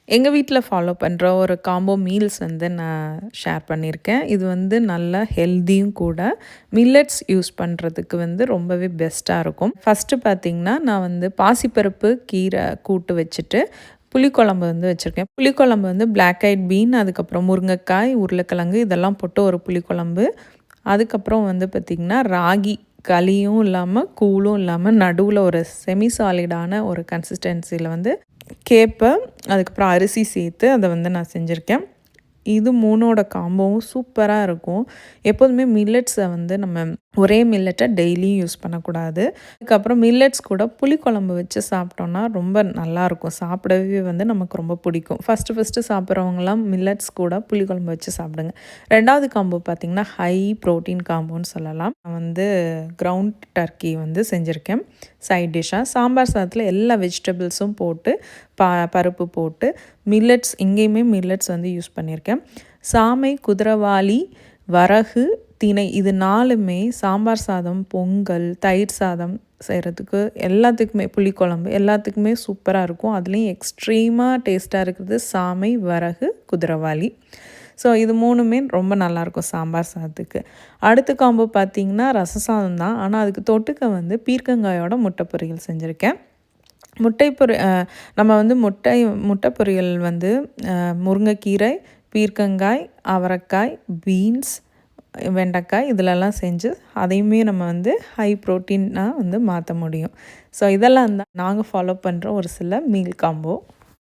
எங்கள் வீட்டில் ஃபாலோ பண்ணுற ஒரு காம்போ மீல்ஸ் வந்து நான் ஷேர் பண்ணியிருக்கேன். இது வந்து நல்லா ஹெல்த்தியும் கூட. மில்லட்ஸ் யூஸ் பண்ணுறதுக்கு வந்து ரொம்பவே பெஸ்ட்டாக இருக்கும். ஃபஸ்ட்டு பார்த்திங்கன்னா நான் வந்து பாசிப்பருப்பு கீரை கூட்டு வச்சுட்டு புளிக்குழம்பு வந்து வச்சுருக்கேன். புளிக்குழம்பு வந்து பிளாக் ஐட் பீன், அதுக்கப்புறம் முருங்கைக்காய், உருளைக்கிழங்கு இதெல்லாம் போட்டு ஒரு புளிக்குழம்பு. அதுக்கப்புறம் வந்து பார்த்திங்கன்னா ராகி களியும் இல்லாமல் கூழும் இல்லாமல் நடுவில் ஒரு செமி சாலிடான ஒரு கன்சிஸ்டன்சியில் வந்து கேப்பை அதுக்கப்புறம் அரிசி சேர்த்து அதை வந்து நான் செஞ்சுருக்கேன். இது 3ஓட காம்போவும் சூப்பராக இருக்கும். எப்போதுமே மில்லட்ஸை வந்து நம்ம ஒரே மில்லட்டை டெய்லியும் யூஸ் பண்ணக்கூடாது. அதுக்கப்புறம் மில்லட்ஸ் கூட புளிக்குழம்பு வச்சு சாப்பிட்டோன்னா ரொம்ப நல்லாயிருக்கும். சாப்பிடவே வந்து நமக்கு ரொம்ப பிடிக்கும். ஃபஸ்ட்டு சாப்பிட்றவங்களாம் மில்லட்ஸ் கூட புளிக்குழம்பு வச்சு சாப்பிடுங்க. 2வது காம்போ பார்த்திங்கன்னா ஹை ப்ரோட்டீன் காம்போன்னு சொல்லலாம். நான் வந்து கிரவுண்ட் டர்க்கி வந்து செஞ்சுருக்கேன் சைட் டிஷ்ஷாக. சாம்பார் சாதத்தில் எல்லா வெஜிடபிள்ஸும் போட்டு பருப்பு போட்டு மில்லட்ஸ் இங்கேயுமே மில்லட்ஸ் வந்து யூஸ் பண்ணியிருக்கேன். சாமை, குதிரைவாலி, வரகு, திணை இது 4மே சாம்பார் சாதம், பொங்கல், தயிர் சாதம் செய்கிறதுக்கு எல்லாத்துக்குமே புளிக்குழம்பு எல்லாத்துக்குமே சூப்பராக இருக்கும். அதுலேயும் எக்ஸ்ட்ரீமாக டேஸ்ட்டாக இருக்கிறது சாமை, வரகு, குதிரைவாலி. ஸோ இது 3மே ரொம்ப நல்லாயிருக்கும் சாம்பார் சாதத்துக்கு. அடுத்த காம்போ பார்த்திங்கன்னா ரச சாதம் தான். ஆனால் அதுக்கு தொட்டுக்க வந்து பீர்க்கங்காயோட முட்டை பொரியல் செஞ்சுருக்கேன். நம்ம வந்து முட்டை பொரியல் வந்து முருங்கைக்கீரை, பீர்க்கங்காய், அவரைக்காய், பீன்ஸ், வெண்டைக்காய் இதிலெல்லாம் செஞ்சு அதையுமே நம்ம வந்து ஹை ப்ரோட்டீனாக வந்து மாற்ற முடியும். ஸோ இதெல்லாம் தான் நாங்கள் ஃபாலோ பண்ணுற ஒரு சில மீல் காம்போ.